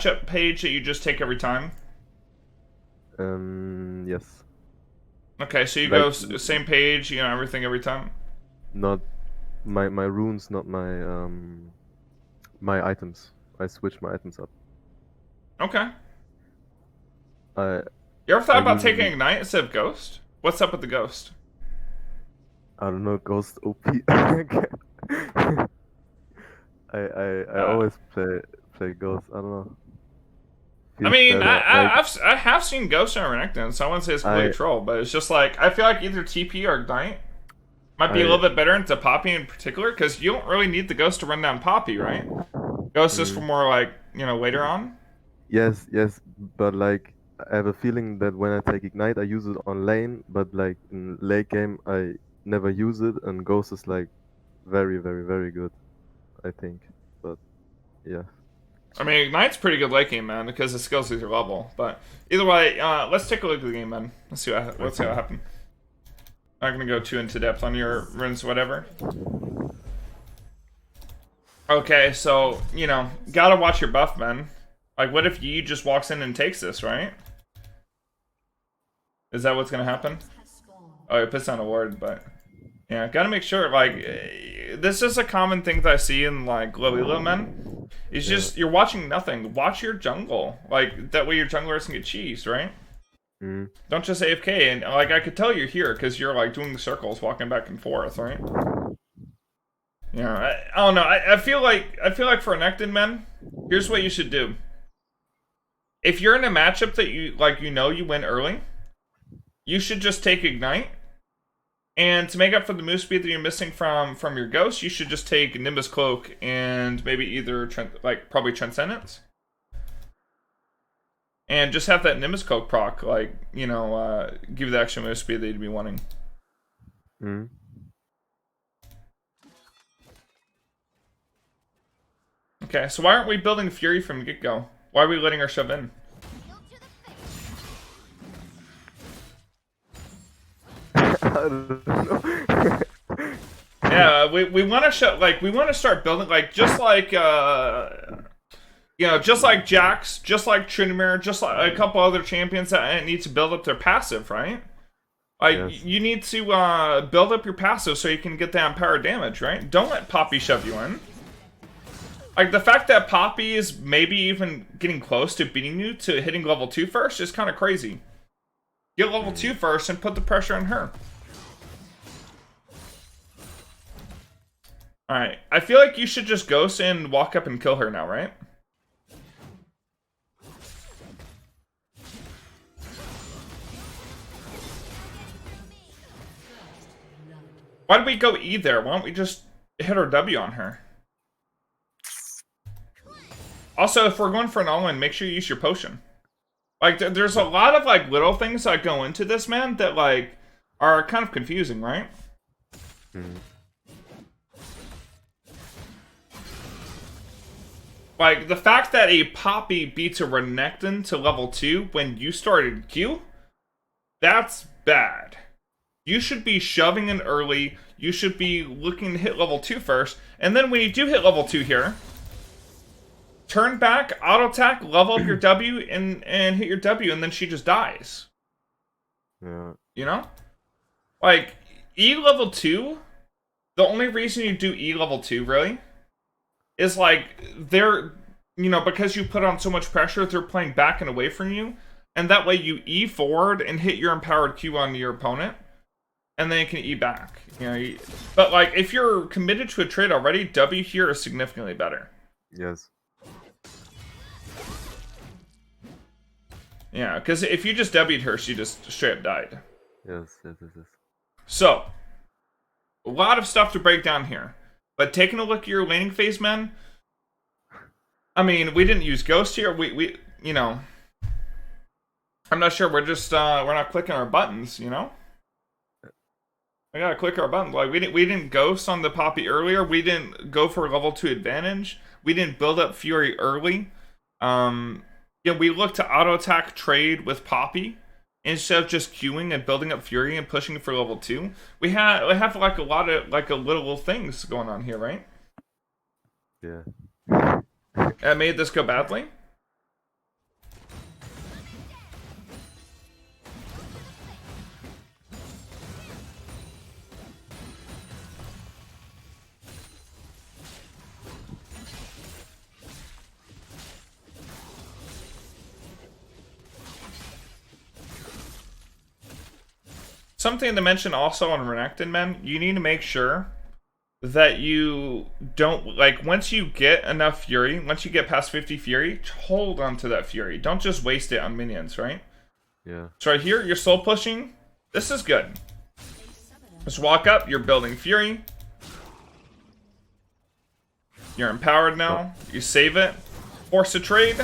matchup page that you just take every time? Yes. Okay, so you Like go same page, you know, everything every time? not my runes, not my items. I switch my items up. Okay. I You ever I thought about taking usually Ignite instead of Ghost? What's up with the Ghost? I don't know Ghost OP. I I Uh, always play Ghost. I don't know. I Feels mean, better. Like I have seen Ghost on Renekton, so I wouldn't say it's completely I troll, but it's just like, I feel like either TP or Ignite might be a I little bit better into Poppy in particular, because you don't really need the Ghost to run down Poppy, right? Ghost is for mm, more like, you know, later on. yes, but like I have a feeling that when I take Ignite, I use it on lane, but like in late game, I never use it, and Ghost is like very good, I think. But yeah. I mean, Ignite's pretty good late game, man, because the skills either level. But either way, let's take a look at the game, man. Let's see Okay. what happens. Not gonna go too into depth on your runes, whatever. Okay, so you know, gotta watch your buff, man. Like, what if Yi just walks in and takes this, right? Is that what's gonna happen? Oh, it puts down a ward, but yeah, gotta make sure. Like, this is a common thing that I see in like low men. It's Yeah. just you're watching nothing. Watch your jungle. Like that way, your jungler doesn't get cheesed, right? Mm. Don't just AFK. And like I could tell you're here because you're like doing circles, walking back and forth, right? Yeah, I don't know. I feel like for Renekton, men, here's what you should do. If you're in a matchup that you like, you know you win early, you should just take Ignite. And to make up for the move speed that you're missing from your Ghost, you should just take Nimbus Cloak and maybe either probably Transcendence, and just have that Nimbus Cloak proc, like you know, give you the extra move speed that you'd be wanting. Mm. Okay, so why aren't we building Fury from get go? Why are we letting her shove in? I don't know. Yeah, we want to show we want to start building just like you know, just like Jax, just like Tryndamere, just like a couple other champions that need to build up their passive, right? Like Yes. you need to build up your passive so you can get that empowered damage, right? Don't let Poppy shove you in. Like the fact that Poppy is maybe even getting close to beating you to hitting level 2 first is kind of crazy. Get level 2 first and put the pressure on her. Alright, I feel like you should just ghost and walk up and kill her now, right? Why did we go E there? Why don't we just hit our W on her? Also, if we're going for an all-in, make sure you use your potion. Like, there's a lot of, like, little things that go into this, man, that, like, are kind of confusing, right? Mm. Like, the fact that a Poppy beats a Renekton to level 2 when you started Q, that's bad. You should be shoving in early, you should be looking to hit level 2 first, and then when you do hit level 2 here, turn back, auto attack, level up your W, and hit your W, and then she just dies. Yeah. You know? Like, E level 2, the only reason you do E level 2, really, is like, they're, you know, because you put on so much pressure, they're playing back and away from you, and that way you E forward and hit your empowered Q on your opponent, and then you can E back. You know, but like, if you're committed to a trade already, W here is significantly better. Yes. Yeah, because if you just W'd her, she just straight up died. Yes. So, a lot of stuff to break down here. But taking a look at your laning phase, men, I mean, we didn't use Ghost here. We you know, I'm not sure. We're just, we're not clicking our buttons, you know? I gotta click our buttons. Like, we didn't Ghost on the Poppy earlier. We didn't go for level 2 advantage. We didn't build up Fury early. Yeah, we look to auto attack trade with Poppy instead of just queuing and building up Fury and pushing for level 2. We have like a lot of like a little things going on here, right? Yeah. That made this go badly. Something to mention also on Renekton, men, you need to make sure that you don't, like, once you get enough Fury, once you get past 50 Fury, hold on to that Fury. Don't just waste it on minions, right? Yeah. So right here, you're soul pushing. This is good. Just walk up, you're building Fury. You're empowered now. You save it. Force a trade.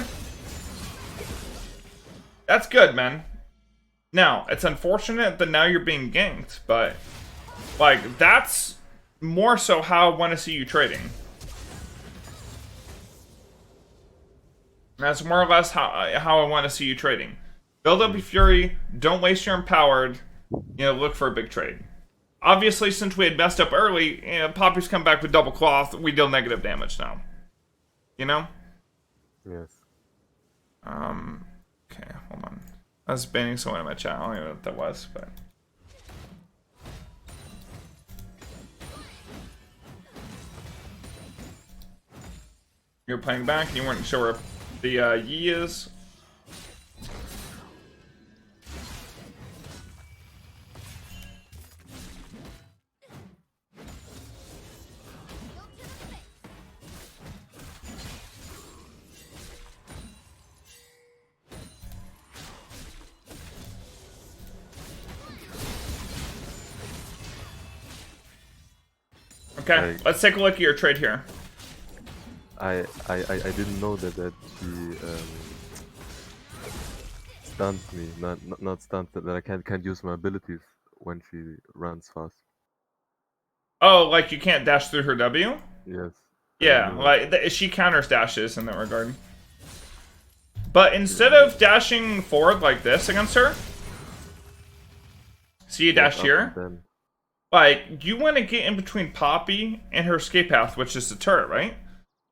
That's good, man. Now, it's unfortunate that now you're being ganked, but, like, that's more so how I want to see you trading. That's more or less how I want to see you trading. Build up your Fury, don't waste your empowered, look for a big trade. Obviously, since we had messed up early, Poppy's come back with double cloth, we deal negative damage now. You know? Yes. Okay, hold on. I was banning someone in my chat, I don't even know what that was, but... You were playing back and you weren't sure where the Yi is. Okay, let's take a look at your trade here. I didn't know that she stuns me, not stuns, that I can't use my abilities when she runs fast. Oh, like you can't dash through her W? Yes. Yeah, like she counters dashes in that regard. But instead of dashing forward like this against her, see you dash here? Then. Like, you want to get in between Poppy and her escape path, which is the turret, right?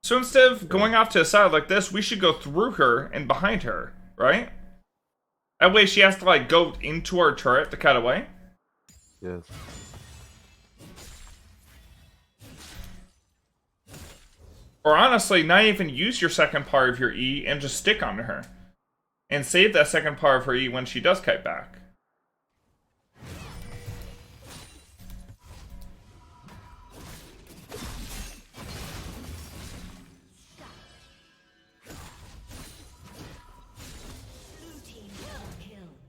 So instead of going off to the side like this, we should go through her and behind her, right? That way she has to, like, go into our turret to cut away. Yes. Or honestly, not even use your second part of your E and just stick onto her. And save that second part of her E when she does kite back.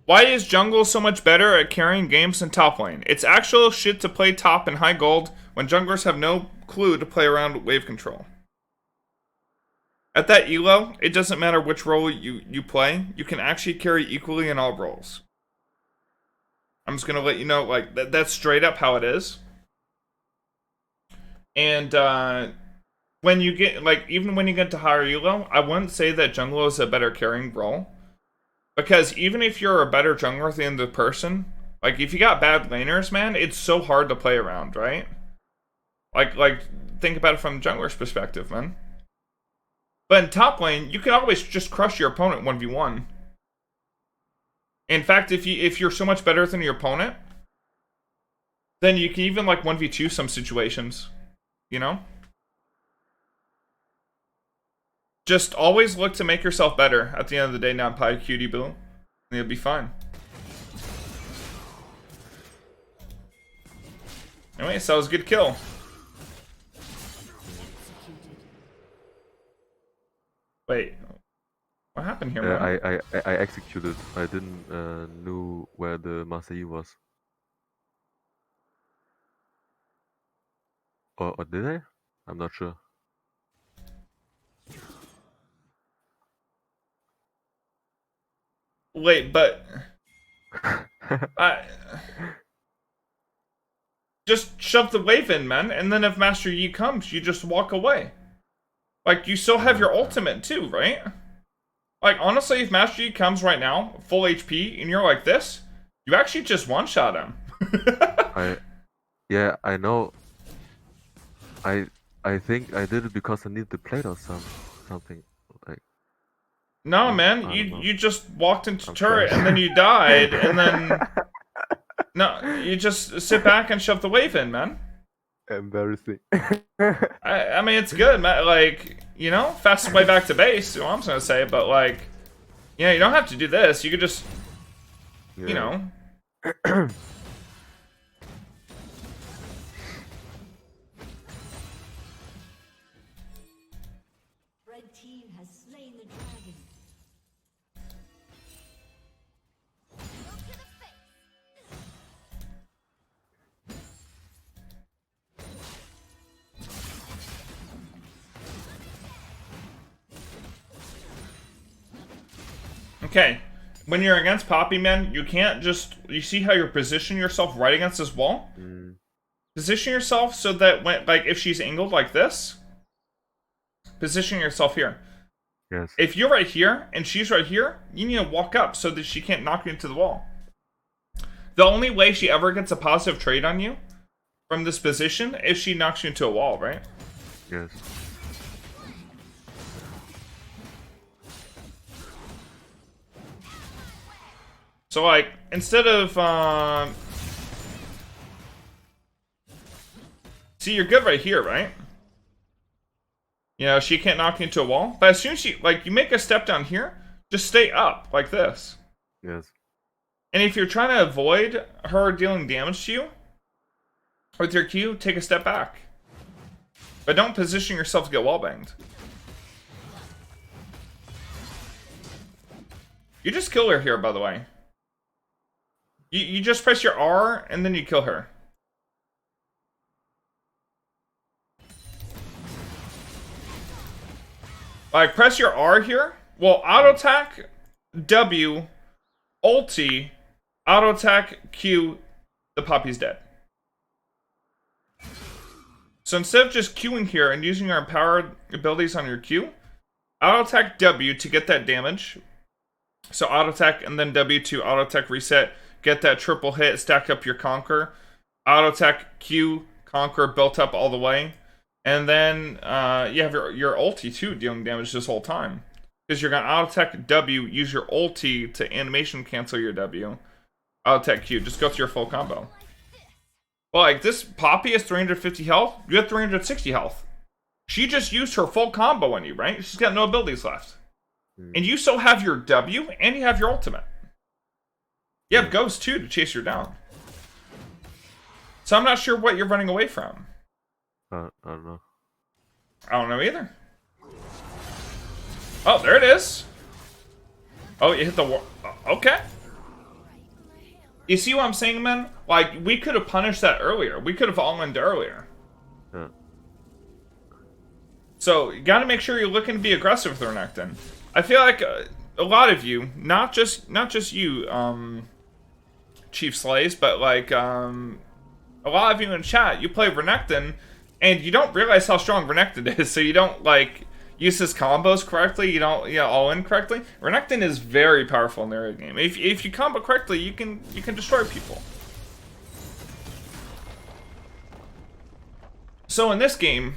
Why is jungle so much better at carrying games than top lane? It's actual shit to play top in high gold when junglers have no clue to play around with wave control. At that elo, it doesn't matter which role you play, you can actually carry equally in all roles. I'm just gonna let you know, like, that's straight up how it is. And when you get, like, even when you get to higher elo, I wouldn't say that jungle is a better carrying role. Because even if you're a better jungler than the person, like, if you got bad laners, man, it's so hard to play around, right? Like think about it from the jungler's perspective, man. But in top lane, you can always just crush your opponent 1v1. In fact, if you're so much better than your opponent, then you can even, like, 1v2 some situations, you know? Just always look to make yourself better at the end of the day, not pie cutie boo. And you'll be fine. Anyway, so that was a good kill. Wait. What happened here, man? I executed. I didn't knew where the Master Yi was. Or did I? I'm not sure. Wait, but... just shove the wave in, man, and then if Master Yi comes, you just walk away. Like, you still have your ultimate too, right? Like, honestly, if Master Yi comes right now, full HP, and you're like this, you actually just one-shot him. Yeah, I know. I think I did it because I needed the plate or something. Like, no, man, you just walked into turret and then you died, and then no, you just sit back and shove the wave in, man. Embarrassing. I mean, it's good, man. Like, you know, fastest way back to base. Well, I'm just gonna say, but like, you know, you don't have to do this. You could just, you know. Okay. When you're against Poppy, man, you can't just... You see how you're positioning yourself right against this wall? Position yourself so that when, like, if she's angled like this, position yourself here. Yes. If you're right here and she's right here, you need to walk up so that she can't knock you into the wall. The only way she ever gets a positive trade on you from this position is she knocks you into a wall, right? Yes. So, like, instead of, see, you're good right here, right? You know, she can't knock you into a wall. But as soon as she, like, you make a step down here, just stay up, like this. Yes. And if you're trying to avoid her dealing damage to you with your Q, take a step back. But don't position yourself to get wallbanged. You just kill her here, by the way. You just press your R, and then you kill her. Like, press your R here. Well, auto attack, W, ulti, auto attack, Q, the Poppy's dead. So instead of just Qing here and using your empowered abilities on your Q, auto attack W to get that damage. So auto attack and then W to auto attack reset, get that triple hit, stack up your Conquer. Auto attack Q, Conquer built up all the way. And then you have your ulti too dealing damage this whole time. Because you're going to auto attack W, use your ulti to animation cancel your W. Auto attack Q, just go through your full combo. Well, like this Poppy has 350 health, you have 360 health. She just used her full combo on you, right? She's got no abilities left. And you still have your W and you have your ultimate. You have Ghost too to chase her down. So I'm not sure what you're running away from. I don't know. I don't know either. Oh, there it is. Oh, you hit the wall. Okay. You see what I'm saying, man? Like, we could have punished that earlier. We could have all-in earlier. Yeah. So, you gotta make sure you're looking to be aggressive with Renekton. I feel like a lot of you, not just you, Chief Slays, but like, a lot of you in chat, you play Renekton, and you don't realize how strong Renekton is, so you don't, like, use his combos correctly, you don't, all in correctly. Renekton is very powerful in the early game. If you combo correctly, you can destroy people. So in this game,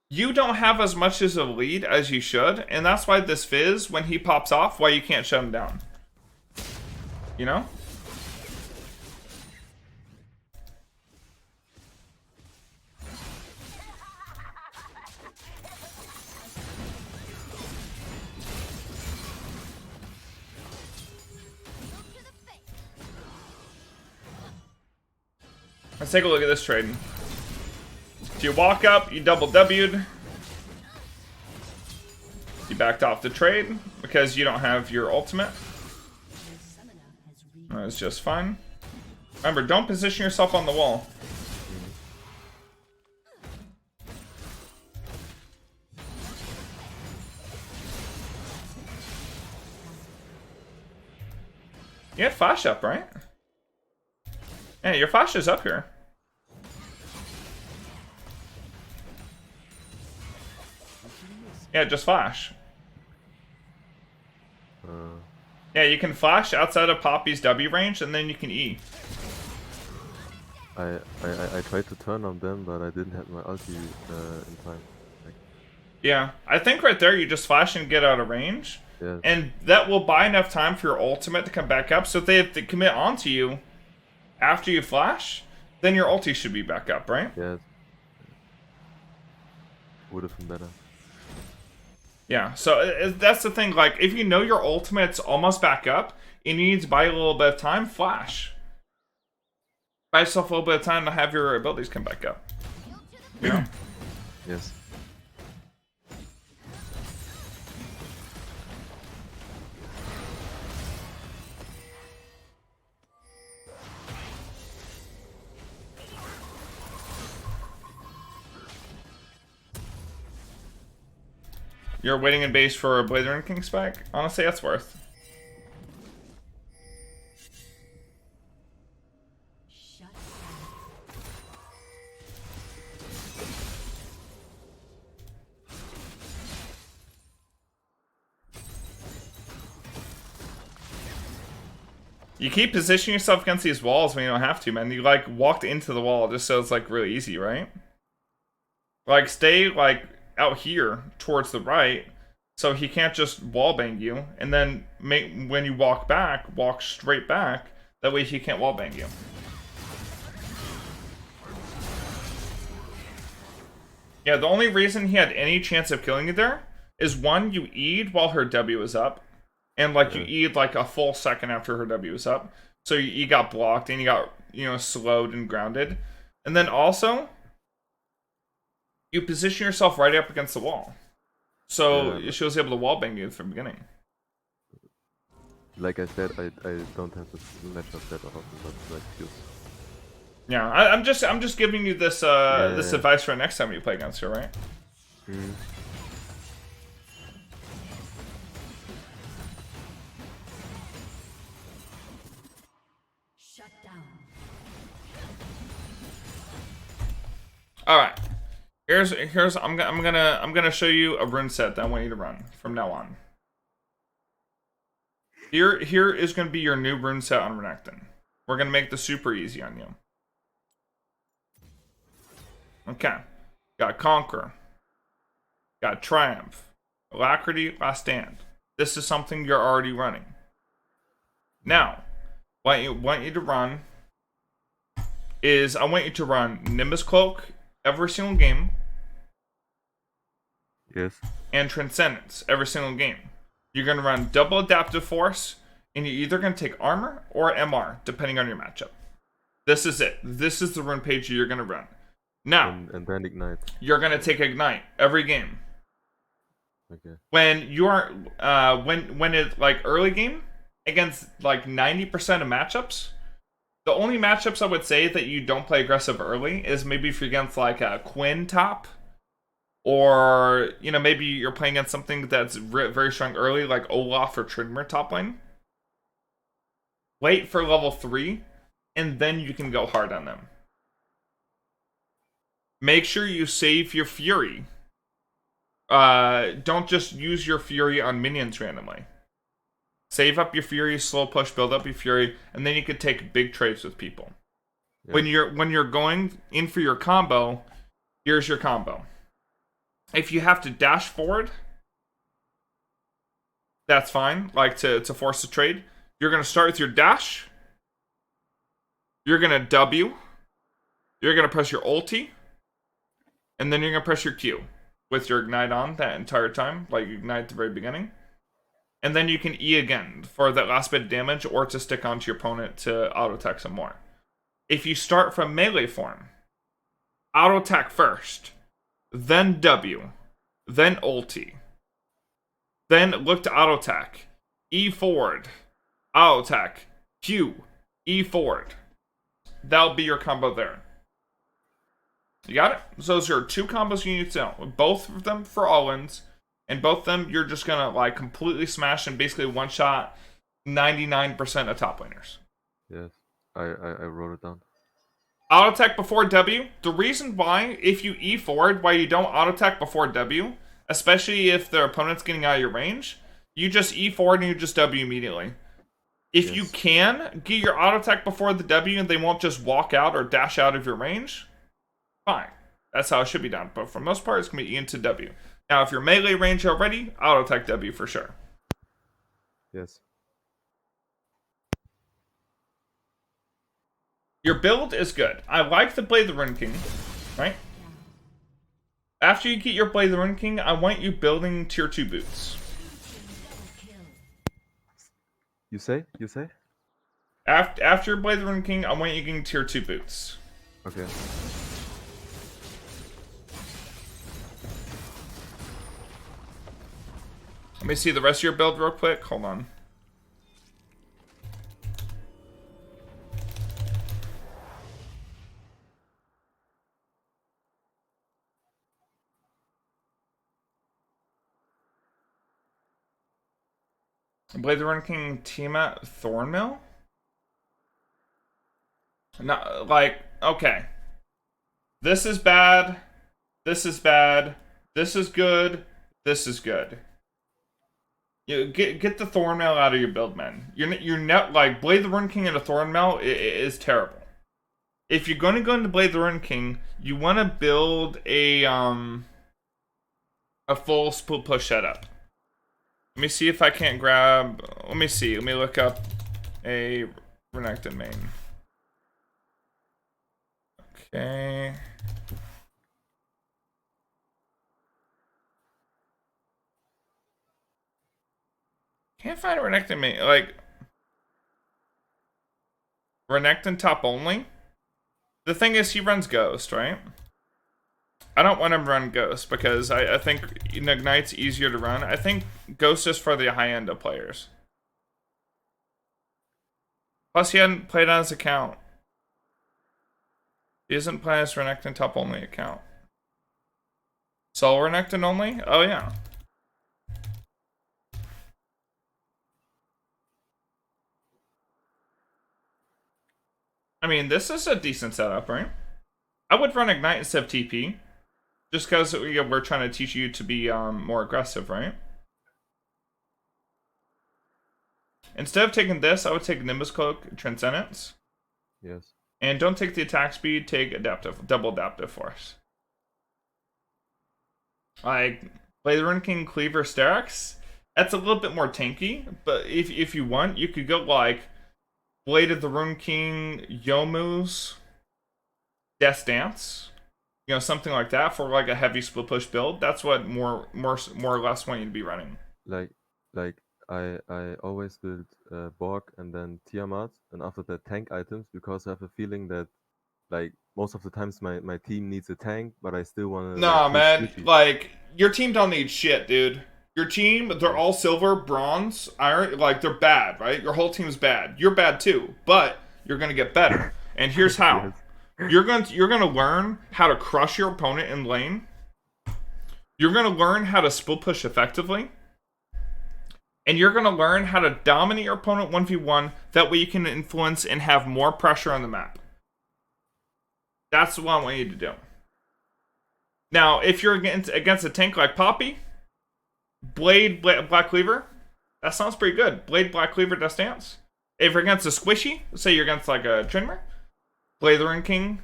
you don't have as much as a lead as you should, and that's why this Fizz, when he pops off, why you can't shut him down. You know? Let's take a look at this trade. So you walk up, you double W'd. You backed off the trade because you don't have your ultimate. That's just fine. Remember, don't position yourself on the wall. You had Flash up, right? Yeah, your Flash is up here. Yeah, just Flash. Yeah, you can Flash outside of Poppy's W range, and then you can E. I tried to turn on them, but I didn't have my ulti in time. Like, Yeah, I think right there you just Flash and get out of range. yes. And that will buy enough time for your ultimate to come back up. So if they have to commit onto you after you Flash, then your ulti should be back up, right? Yes. Would have been better. Yeah, so that's the thing. Like, if you know your ultimate's almost back up and you need to buy a little bit of time, Flash. Buy yourself a little bit of time to have your abilities come back up. You know? Yes. You're waiting in base for a Blade Running King spike? Honestly, that's worth. You keep positioning yourself against these walls when you don't have to, man. You, like, walked into the wall just so it's, like, really easy, right? Like, stay, like, out here towards the right so he can't just wallbang you. And then when you walk back, walk straight back. That way he can't wallbang you. Yeah, the only reason he had any chance of killing you there is, one, you E'd while her W was up. And, like, you E'd, like, a full second after her W was up. So you got blocked and you got, you know, slowed and grounded. And then also, you position yourself right up against the wall. So she was able to wallbang you from the beginning. Like I said, I don't have this matchup that often, but like feels. Yeah, I'm just giving you this this advice for next time you play against her, right? Mm. Shut down. All right. Here's I'm gonna show you a rune set that I want you to run from now on. Here is gonna be your new rune set on Renekton. We're gonna make this super easy on you. Okay. Got Conquer. Got Triumph. Alacrity, Last Stand. This is something you're already running. Now, what I want you to run is I want you to run Nimbus Cloak every single game. Yes. And Transcendence every single game. You're going to run double Adaptive Force, and you're either going to take Armor or MR, depending on your matchup. This is it. This is the rune page you're going to run. Now, and then Ignite. You're going to take Ignite every game. Okay. When you're, when it's like early game, against like 90% of matchups, the only matchups I would say that you don't play aggressive early is maybe if you're against like a Quinn top, or, you know, maybe you're playing against something that's very strong early, like Olaf or Tridmer top lane. Wait for level 3, and then you can go hard on them. Make sure you save your Fury. Don't just use your Fury on minions randomly. Save up your Fury, slow push, build up your Fury, and then you can take big trades with people. Yeah. When you're going in for your combo, here's your combo. If you have to dash forward, that's fine, like to force a trade. You're going to start with your dash. You're going to W. You're going to press your ulti. And then you're going to press your Q with your Ignite on that entire time, like Ignite at the very beginning. And then you can E again for that last bit of damage, or to stick onto your opponent to auto-attack some more. If you start from melee form, auto-attack first, then W, then ulti, then look to auto-attack, E forward, auto-attack, Q, E forward. That'll be your combo there. You got it? So those are 2 combos you need to know. Both of them for all-ins, and both of them you're just gonna like completely smash and basically one-shot 99% of top laners. Yes, I wrote it down. Auto-attack before W. The reason why, if you E forward, why you don't auto-attack before W, especially if their opponent's getting out of your range, you just E forward and you just W immediately. If you can get your auto-attack before the W and they won't just walk out or dash out of your range, fine. That's how it should be done. But for the most part, it's going to be E into W. Now, if you're melee range already, auto-attack W for sure. Yes. Your build is good. I like the Blade the Rune King, right? After you get your Blade the Rune King, I want you building tier 2 boots. You say? After Blade the Rune King, I want you getting tier 2 boots. Okay. Let me see the rest of your build real quick. Hold on. Blade the Run King Tiamat Thornmill? Not like, okay. This is bad. This is bad. This is good. This is good. You get the Thornmail out of your build, man. You're not like Blade the Run King and a Thornmail is terrible. If you're going to go into Blade the Run King, you want to build a full split push setup. Let me see if I can't grab. Let me see. Let me look up a Renekton main. Okay. Can't find a Renekton main. Like, Renekton top only? The thing is, he runs Ghost, right? I don't want him to run Ghost because I think Ignite's easier to run. I think Ghost is for the high end of players. Plus, he hadn't played on his account. He isn't playing his Renekton top only account. Solo Renekton only? Oh, yeah. I mean, this is a decent setup, right? I would run Ignite instead of TP. Just because we're trying to teach you to be more aggressive, right? Instead of taking this, I would take Nimbus Cloak, Transcendence. Yes. And don't take the attack speed, take Adaptive, double Adaptive Force. Like, Blade the Run King, Cleaver, Sterak's. That's a little bit more tanky, but if you want, you could go like Blade of the Rune King, Yomu's, Death Dance. You know, something like that for like a heavy split push build. That's what more or less want you to be running. Like I always build Borg and then Tiamat, and after that tank items, because I have a feeling that like most of the times my team needs a tank, but I still want to. Nah, like, man. Like, your team don't need shit, dude. Your team, they're all silver, bronze, iron. Like, they're bad, right? Your whole team's bad. You're bad too, but you're gonna get better. And here's how. Yes. You're gonna learn how to crush your opponent in lane. You're gonna learn how to split push effectively. And you're gonna learn how to dominate your opponent 1v1. That way you can influence and have more pressure on the map. That's what I want you to do. Now, if you're against a tank like Poppy, Blade Black Cleaver, that sounds pretty good. Blade Black Cleaver Death Dance. If you're against a Squishy, say you're against like a Trinmer, Blade the Run King,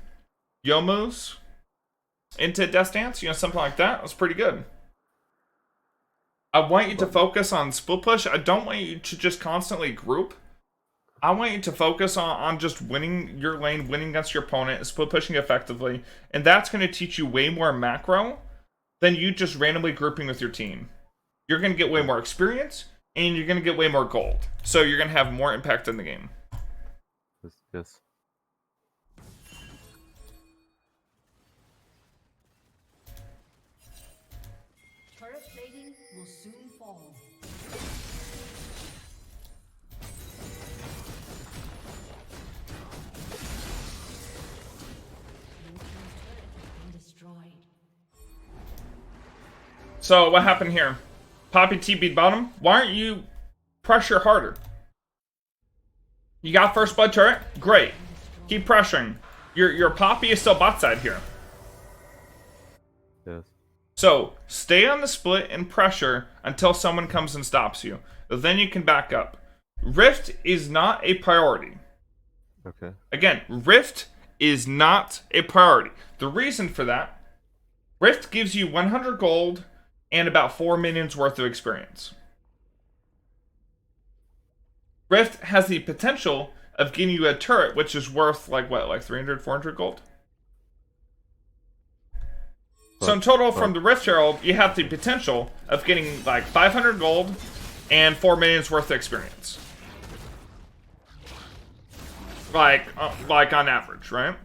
Yomu's into Death Dance, you know, something like that. That's pretty good. I want you to focus on split push. I don't want you to just constantly group. I want you to focus on just winning your lane, winning against your opponent, split pushing effectively. And that's going to teach you way more macro than you just randomly grouping with your team. You're going to get way more experience, and you're going to get way more gold. So you're going to have more impact in the game. Yes. Turret plating will soon fall. So what happened here? Poppy TP'd bottom. Why aren't you pressure harder? You got first blood turret? Great. Keep pressuring. Your Poppy is still bot side here. Yes. So stay on the split and pressure until someone comes and stops you. Then you can back up. Rift is not a priority. Okay. Again, Rift is not a priority. The reason for that, Rift gives you 100 gold and about 4 minions worth of experience. Rift has the potential of getting you a turret, which is worth like what, like 300, 400 gold? So in total, from the Rift Herald, you have the potential of getting like 500 gold and 4 minions worth of experience. Like on average, right?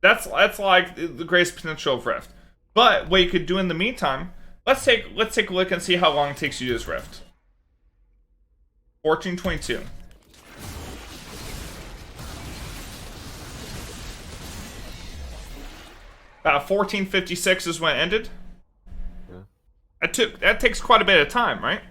That's like the greatest potential of Rift. But what you could do in the meantime, let's take a look and see how long it takes you to use Rift. 1422. About 1456 is when it ended. Yeah. That takes quite a bit of time, right?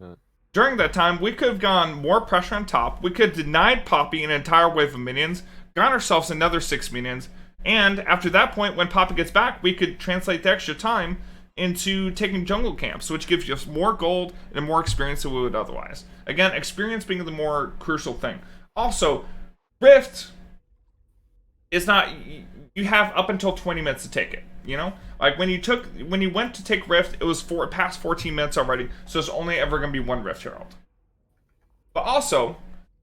Yeah. During that time, we could have gone more pressure on top. We could have denied Poppy an entire wave of minions, got ourselves another 6 minions, and after that point, when Poppy gets back, we could translate the extra time into taking jungle camps, which gives us more gold and more experience than we would otherwise. Again, experience being the more crucial thing. Also, Rift is not... You have up until 20 minutes to take it, you know? Like, when you went to take Rift, it was past 14 minutes already, so there's only ever going to be one Rift Herald. But also,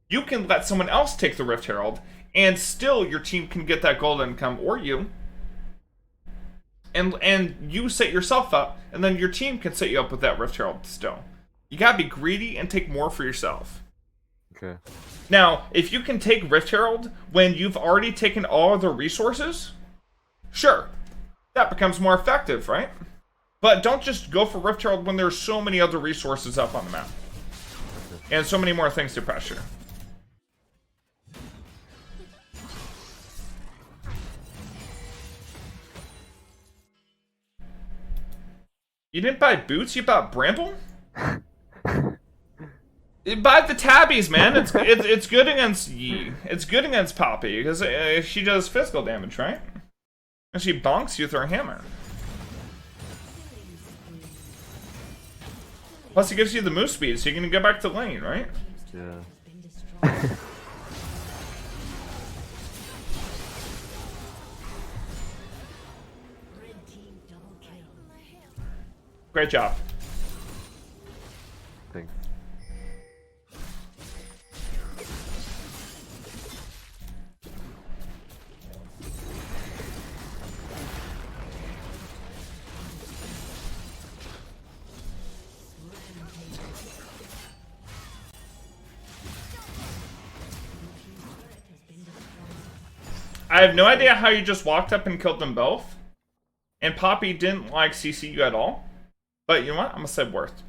you can let someone else take the Rift Herald, and still your team can get that gold income, or you. And you set yourself up, and then your team can set you up with that Rift Herald still. You gotta be greedy and take more for yourself. Okay. Now, if you can take Rift Herald when you've already taken all of the resources, sure, that becomes more effective, right? But don't just go for Rift Herald when there's so many other resources up on the map. And so many more things to pressure. You didn't buy boots, you bought Bramble? Buy the tabbies, man. It's good against Yi. It's good against Poppy because she does physical damage, right? And she bonks you with her hammer. Plus, it gives you the move speed, so you can get back to lane, right? Yeah. Great job. Thanks. I have no idea how you just walked up and killed them both. And Poppy didn't like CC you at all. But you know what? I'm gonna say worth.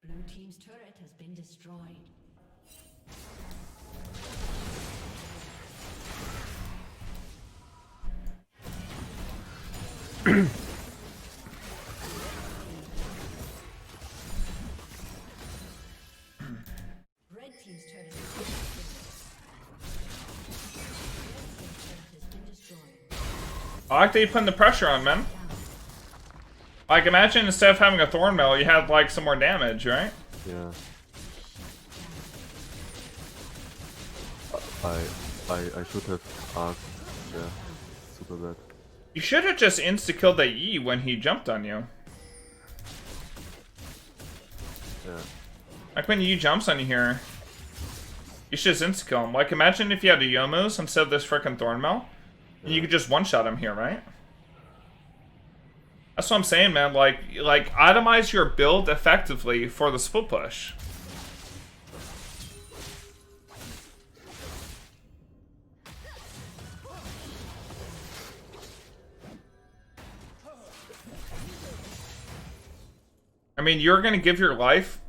Blue team's turret has been destroyed. Red team's turret has been destroyed. I like that you're putting the pressure on, man. Like, imagine instead of having a Thorn Mail, you had, like, some more damage, right? Yeah. I should have asked. Yeah. Super bad. You should have just insta-killed that Yi when he jumped on you. Yeah. Like, when Yi jumps on you here, you should just insta-kill him. Like, imagine if you had a Youmu's instead of this frickin' Thorn Mail, and you could just one-shot him here, right? That's what I'm saying, man. Like, itemize your build effectively for the split push. I mean, you're gonna give your life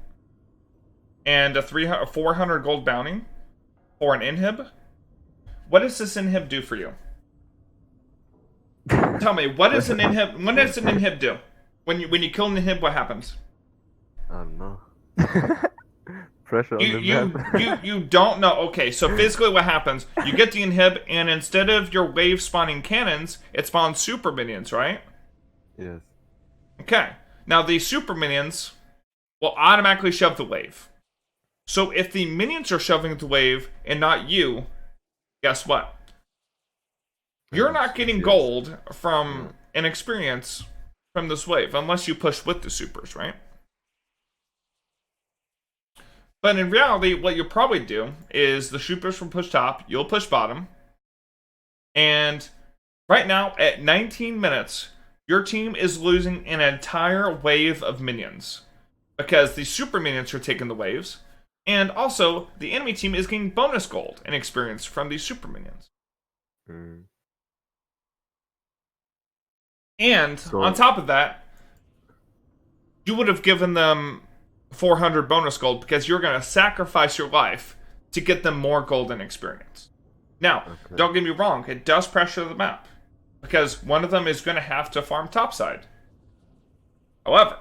and a 400 gold bounty for an inhib. What does this inhib do for you? Tell me, what does an inhib? What does an inhib do? When you kill an inhib, what happens? I don't know. Pressure on the map. You don't know. Okay, so physically, what happens? You get the inhib, and instead of your wave spawning cannons, it spawns super minions, right? Yes. Okay. Now these super minions will automatically shove the wave. So if the minions are shoving the wave and not you, guess what? You're not getting gold from an experience from this wave unless you push with the supers, right? But in reality, what you'll probably do is the supers will push top, you'll push bottom, and right now at 19 minutes, your team is losing an entire wave of minions because the super minions are taking the waves, and also the enemy team is getting bonus gold and experience from these super minions. Mm. And on top of that, you would have given them 400 bonus gold because you're going to sacrifice your life to get them more gold and experience. Now, don't get me wrong, it does pressure the map because one of them is going to have to farm topside. However,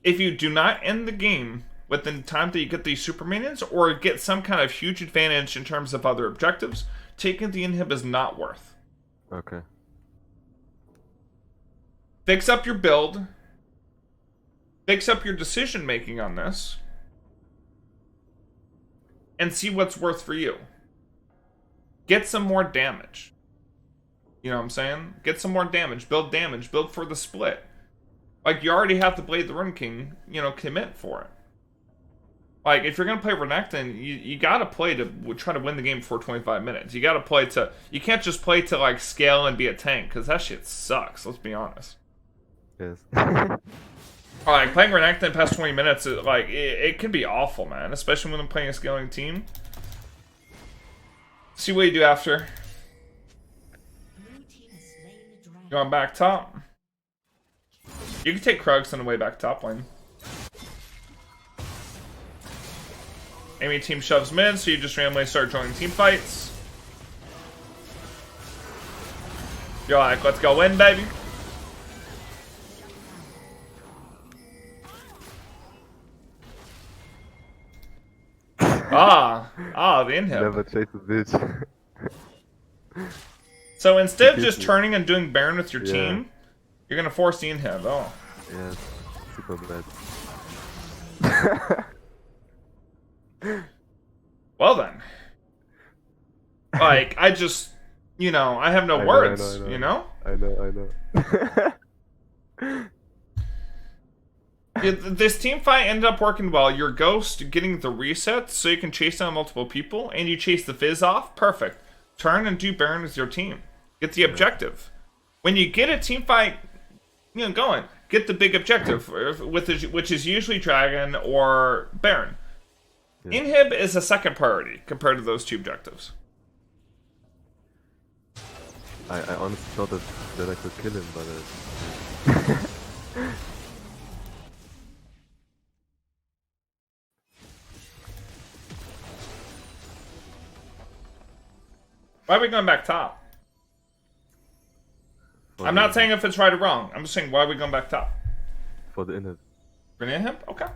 if you do not end the game within time that you get these super minions or get some kind of huge advantage in terms of other objectives, taking the inhib is not worth. Okay. Fix up your build. Fix up your decision making on this. And see what's worth for you. Get some more damage. You know what I'm saying? Get some more damage. Build for the split. Like, you already have to Blade the Rune King, you know, commit for it. Like, if you're going to play Renekton, you got to play to try to win the game before 25 minutes. You got to play to... You can't just play to, like, scale and be a tank, because that shit sucks, let's be honest. Yes. Like, playing Renekton past 20 minutes, it can be awful, man. Especially when I'm playing a scaling team. See what you do after. Going back top. You can take Krugs on the way back top lane. Enemy team shoves mid, so you just randomly start joining team fights. You're like, let's go win, baby. The inhib. Never chase a bitch. So instead of just turning and doing Baron with your team, you're gonna force the inhib. Oh. Yes, super bad. Well then. Like, I just, you know, I have no words, you know? I know. This team fight ended up working well. Your Ghost getting the resets so you can chase down multiple people, and you chase the Fizz off. Perfect. Turn and do Baron with your team. Get the objective. When you get a team fight, you know, going, get the big objective, which is usually Dragon or Baron. Yeah. Inhib is a second priority compared to those two objectives. I honestly thought that I could kill him, but why are we going back top? I'm not saying if it's right or wrong. I'm just saying, why are we going back top? For the inhib. For the inhib? Okay.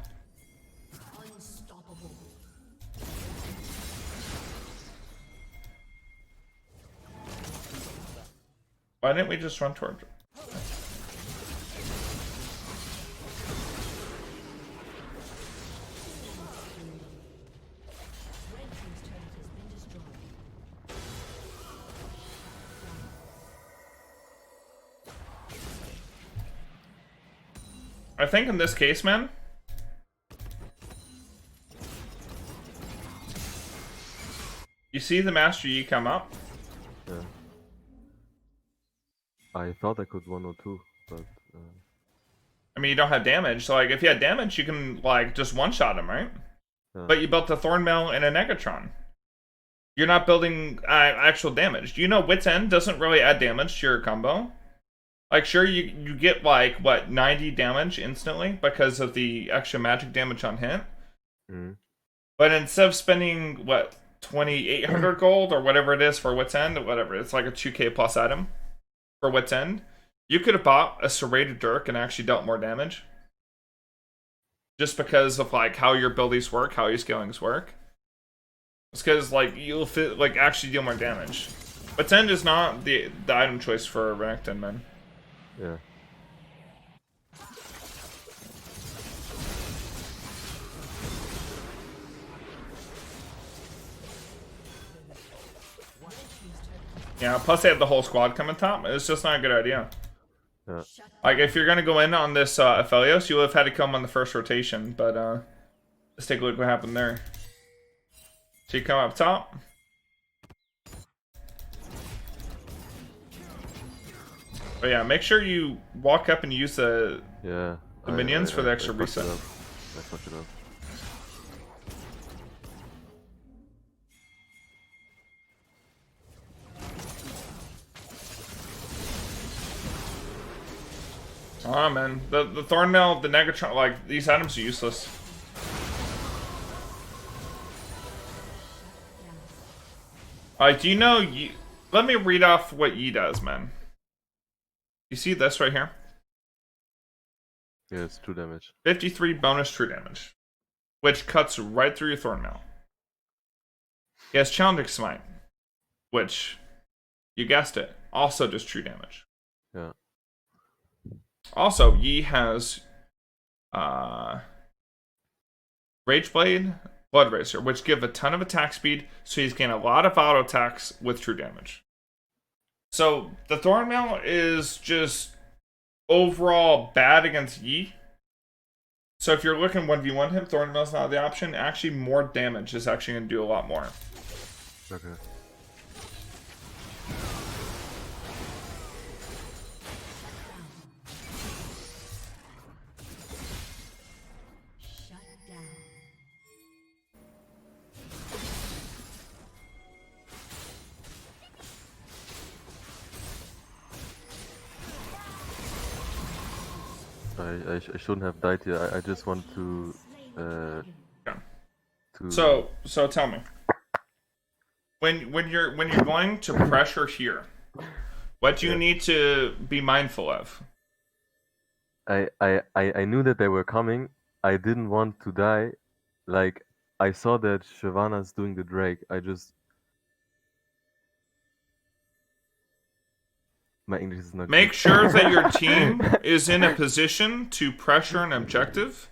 Why didn't we just run towards it? I think in this case, man, you see the Master Yi come up? Yeah. I thought I could 1 or 2, but... I mean, you don't have damage, so like, if you had damage, you can like just one-shot him, right? Yeah. But you built a Thornmail and a Negatron. You're not building actual damage. You know Wit's End doesn't really add damage to your combo? Like, sure, you get, like, what, 90 damage instantly because of the extra magic damage on hit? Mm. But instead of spending, what, 2,800 gold or whatever it is for Wit's End, or whatever, it's like a 2k plus item for Wit's End, you could have bought a Serrated Dirk and actually dealt more damage. Just because of, like, how your abilities work, how your scalings work. It's because, like, you'll fit, like, actually deal more damage. Wit's End is not the item choice for Renekton, man. Yeah. Yeah, plus they have the whole squad coming top. It's just not a good idea. Yeah. Like, if you're gonna go in on this Aphelios, you would have had to come on the first rotation, but let's take a look what happened there. So you come up top. But yeah, make sure you walk up and use the minions for the extra reset. I fucked it up. Oh man, the Thornmail, the Negatron, like, these items are useless. Do you know, let me read off what Yi does, man. You see this right here? Yeah, it's true damage. 53 bonus true damage, which cuts right through your Thornmail. He has Challenging Smite, which, you guessed it, also does true damage. Yeah. Also, Yi has Rage Blade, Blood Racer, which give a ton of attack speed, so he's getting a lot of auto attacks with true damage. So the Thornmail is just overall bad against Yi. So if you're looking 1v1 him, Thornmail's not the option. Actually, more damage is actually going to do a lot more. Okay. Shut down. I shouldn't have died here. I just want to Okay. to So tell me, when you're going to pressure here, what do you need to be mindful of? I knew that they were coming. I didn't want to die. Like I saw that Shyvana's doing the Drake. My English is not Make good. sure that your team is in a position to pressure an objective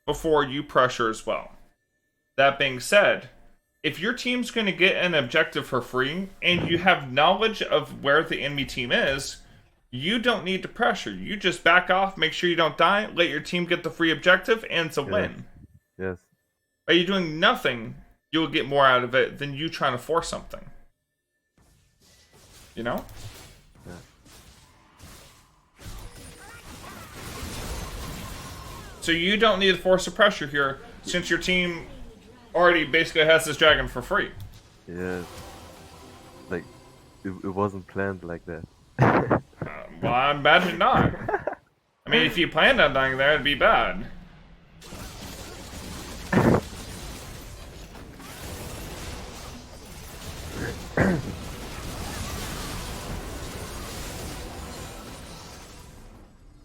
before you pressure as well. That being said, if your team's going to get an objective for free and you have knowledge of where the enemy team is, you don't need to pressure. You just back off, make sure you don't die, let your team get the free objective, and it's a win. Yes. By you doing nothing, you'll get more out of it than you trying to force something. You know? Yeah. So you don't need to force a pressure here, since your team already basically has this dragon for free. Yes. Like it wasn't planned like that. Well, I imagine not. I mean, if you planned on dying there, it'd be bad.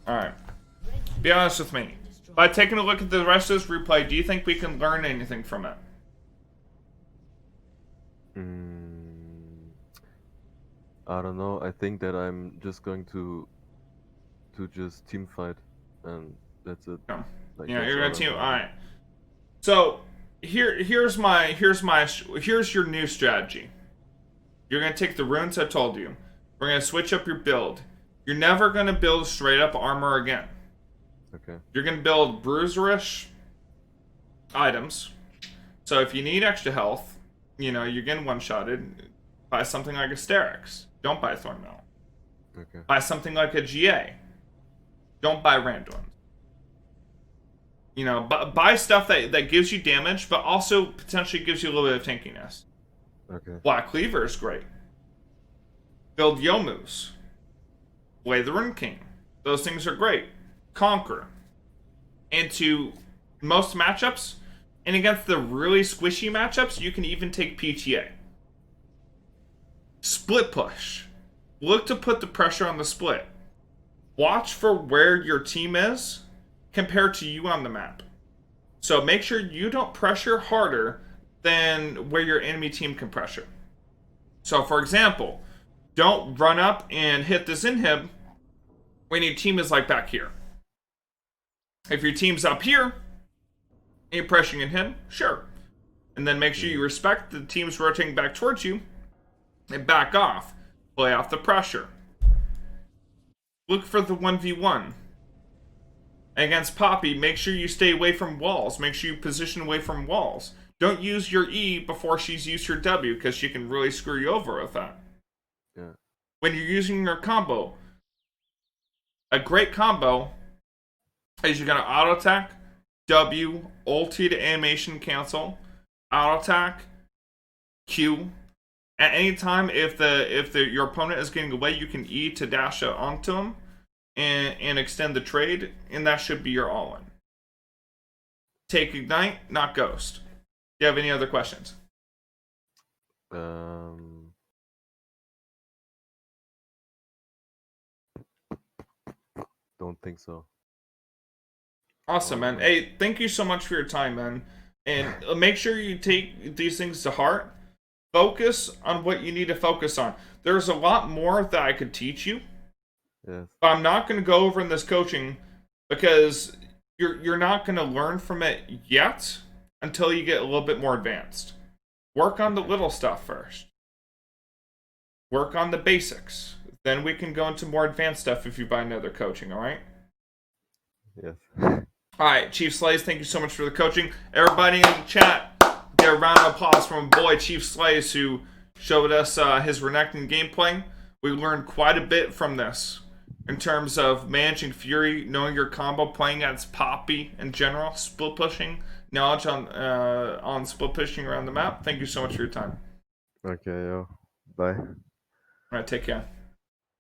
Alright. Be honest with me. By taking a look at the rest of this replay, do you think we can learn anything from it? I don't know. I think that I'm just going to just team fight, and that's it. No. Like, Yeah, that's you're all gonna team. I'm doing. Alright. So here's your new strategy. You're gonna take the runes I told you. We're gonna switch up your build. You're never gonna build straight up armor again. Okay. You're gonna build bruiserish items. So if you need extra health, you know, you're getting one-shotted, buy something like a Sterix. Don't buy Thornmail. Okay. Buy something like a GA. Don't buy Randuin. You know, buy stuff that gives you damage, but also potentially gives you a little bit of tankiness. Okay. Black Cleaver is great. Build Yomus. Play the Rune King. Those things are great. Conquer. Into most matchups, and against the really squishy matchups, you can even take PTA. Split push. Look to put the pressure on the split. Watch for where your team is compared to you on the map. So make sure you don't pressure harder than where your enemy team can pressure. So for example, don't run up and hit this inhib when your team is like back here. If your team's up here and you're pressuring inhib, sure. And then make sure you respect the team's rotating back towards you and back off. Play off the pressure. Look for the 1v1. Against Poppy, make sure you stay away from walls. Make sure you position away from walls. Don't use your E before she's used her W, because she can really screw you over with that. Yeah. When you're using your combo, a great combo is you're going to auto attack, W, ulti to animation cancel, auto attack, Q. At any time, if your opponent is getting away, you can E to dash onto him and extend the trade, and that should be your all-in. Take Ignite, not Ghost. Do you have any other questions? Don't think so. Awesome, man. Hey, thank you so much for your time, man. And make sure you take these things to heart. Focus on what you need to focus on. There's a lot more that I could teach you, Yes. but I'm not going to go over in this coaching because you're not going to learn from it yet until you get a little bit more advanced. Work on the little stuff first. Work on the basics. Then we can go into more advanced stuff if you buy another coaching, all right? Yes. All right, Chief Slays, thank you so much for the coaching. Everybody in the chat, get a round of applause from boy Chief Slays who showed us his Renekton gameplay. We learned quite a bit from this in terms of managing Fury, knowing your combo, playing against Poppy in general, split pushing, knowledge on split pushing around the map. Thank you so much for your time. Okay, yo. Bye. All right, take care.